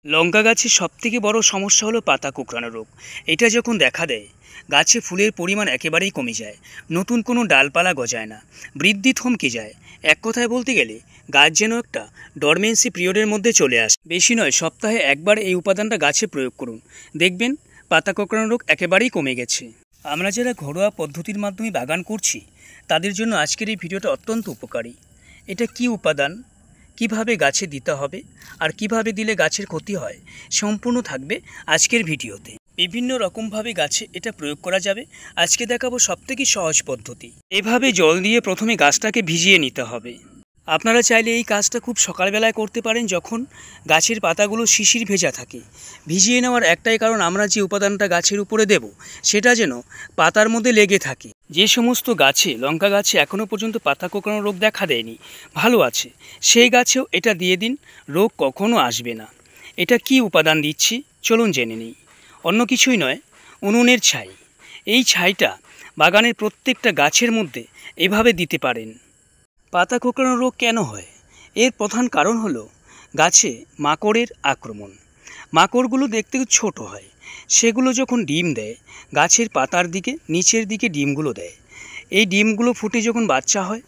লঙ্কা গাছের সবথেকে বড় সমস্যা হলো পাতা কোঁকড়ানো রোগ। এটা যখন দেখা দেয় গাছে ফুলের পরিমাণ একেবারেই কমে যায়, নতুন কোনো ডালপালা গজায় না, বৃদ্ধি থমকে যায়। এক কথায় বলতে গেলে গাছ যেন একটা ডরমেন্সি পিরিয়ডের মধ্যে চলে আসে। বেশি নয়, সপ্তাহে একবার এই উপাদানটা গাছে প্রয়োগ করুন, দেখবেন পাতা কোঁকড়ানো রোগ একেবারেই কমে গেছে। আমরা যারা ঘরোয়া পদ্ধতির মাধ্যমে বাগান করছি তাদের জন্য আজকের এই ভিডিওটা অত্যন্ত উপকারী। এটা কি উপাদান, কিভাবে গাছে দিতে হবে আর কিভাবে দিলে গাছের ক্ষতি হয়, সম্পূর্ণ থাকবে আজকের ভিডিওতে। বিভিন্ন রকমভাবে গাছে এটা প্রয়োগ করা যাবে। আজকে দেখাবো সবথেকে সহজ পদ্ধতি। এভাবে জল দিয়ে প্রথমে গাছটাকে ভিজিয়ে নিতে হবে। আপনারা চাইলে এই কাজটা খুব সকালবেলায় করতে পারেন, যখন গাছের পাতাগুলো শিশির ভেজা থাকে। ভিজিয়ে নেওয়ার একটাই কারণ, আমরা যে উপাদানটা গাছের উপরে দেব সেটা যেন পাতার মধ্যে লেগে থাকে। যে সমস্ত গাছে, লঙ্কা গাছে এখনও পর্যন্ত পাতা কোঁকড়ানো রোগ দেখা দেয়নি, ভালো আছে, সেই গাছেও এটা দিয়ে দিন, রোগ কখনো আসবে না। এটা কি উপাদান দিচ্ছি চলুন জেনে নিই। অন্য কিছুই নয়, উনুনের ছাই। এই ছাইটা বাগানের প্রত্যেকটা গাছের মধ্যে এভাবে দিতে পারেন। পাতা কোঁকড়ানো রোগ কেন হয়? এর প্রধান কারণ হলো গাছে মাকড়ের আক্রমণ। মাকড়গুলো দেখতে ছোট হয়, সেগুলো যখন ডিম দেয় গাছের পাতার দিকে, নিচের দিকে ডিমগুলো দেয়। এই ডিমগুলো ফুটে যখন বাচ্চা হয়,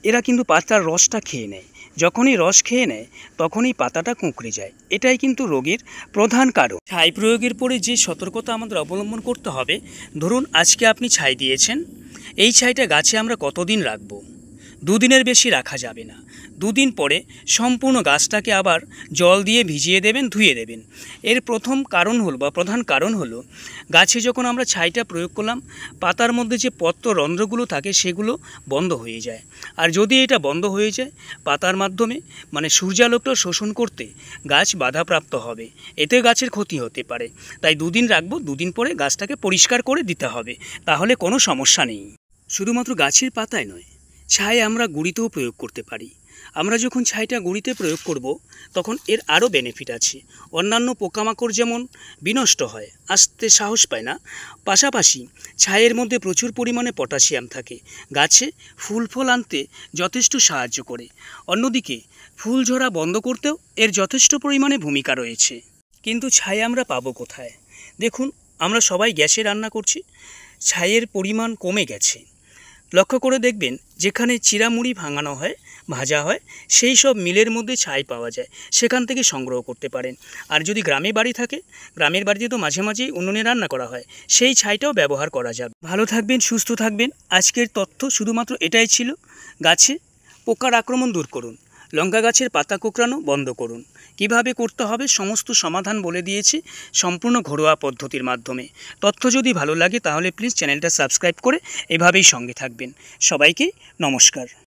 এরা কিন্তু পাতার রসটা খেয়ে নেয়। যখনই রস খেয়ে নেয় তখনই পাতাটা কুঁকড়ে যায়। এটাই কিন্তু রোগের প্রধান কারণ। ছাই প্রয়োগের পরে যে সতর্কতা আমাদের অবলম্বন করতে হবে, ধরুন আজকে আপনি ছাই দিয়েছেন, এই ছাইটা গাছে আমরা কতদিন রাখবো? দুদিনের বেশি রাখা যাবে না। দুদিন পরে সম্পূর্ণ গাছটাকে আবার জল দিয়ে ভিজিয়ে দেবেন, ধুয়ে দেবেন। এর প্রথম কারণ হলো বা প্রধান কারণ হলো, গাছে যখন আমরা ছাইটা প্রয়োগ করলাম, পাতার মধ্যে যে পত্র রন্ধ্রগুলো থাকে সেগুলো বন্ধ হয়ে যায়। আর যদি এটা বন্ধ হয়ে যায়, পাতার মাধ্যমে মানে সূর্যালোকটা শোষণ করতে গাছ বাধাপ্রাপ্ত হবে, এতে গাছের ক্ষতি হতে পারে। তাই দুদিন রাখবো, দুদিন পরে গাছটাকে পরিষ্কার করে দিতে হবে, তাহলে কোনো সমস্যা নেই। শুধুমাত্র গাছের পাতায় নয়, ছাই আমরা গুঁড়িতেও প্রয়োগ করতে পারি। আমরা যখন ছাইটা গুঁড়িতে প্রয়োগ করব তখন এর আরও বেনিফিট আছে। অন্যান্য পোকামাকড় যেমন বিনষ্ট হয়, আসতে সাহস পায় না, পাশাপাশি ছাইয়ের মধ্যে প্রচুর পরিমাণে পটাশিয়াম থাকে, গাছে ফুল ফল আনতে যথেষ্ট সাহায্য করে। অন্যদিকে ফুল ঝরা বন্ধ করতেও এর যথেষ্ট পরিমাণে ভূমিকা রয়েছে। কিন্তু ছাই আমরা পাবো কোথায়? দেখুন, আমরা সবাই গ্যাসে রান্না করছি, ছাইয়ের পরিমাণ কমে গেছে। লক্ষ্য করে দেখবেন, যেখানে চিড়ামুড়ি ভাঙানো হয়, ভাজা হয়, সেই সব মিলের মধ্যে ছাই পাওয়া যায়, সেখান থেকে সংগ্রহ করতে পারেন। আর যদি গ্রামে বাড়ি থাকে, গ্রামের বাড়িতে তো মাঝে মাঝেই উনুনে রান্না করা হয়, সেই ছাইটাও ব্যবহার করা যাবে। ভালো থাকবেন, সুস্থ থাকবেন। আজকের তথ্য শুধুমাত্র এটাই ছিল। গাছে পোকার আক্রমণ দূর করুন, লঙ্কা গাছের পাতা কোঁকড়ানো বন্ধ করুন। কিভাবে করতে হবে সমস্ত সমাধান বলে দিয়েছি, সম্পূর্ণ ঘরোয়া পদ্ধতির মাধ্যমে। তথ্য যদি ভালো লাগে তাহলে প্লিজ চ্যানেলটা সাবস্ক্রাইব করে এভাবেই সঙ্গে থাকবেন। সবাইকে নমস্কার।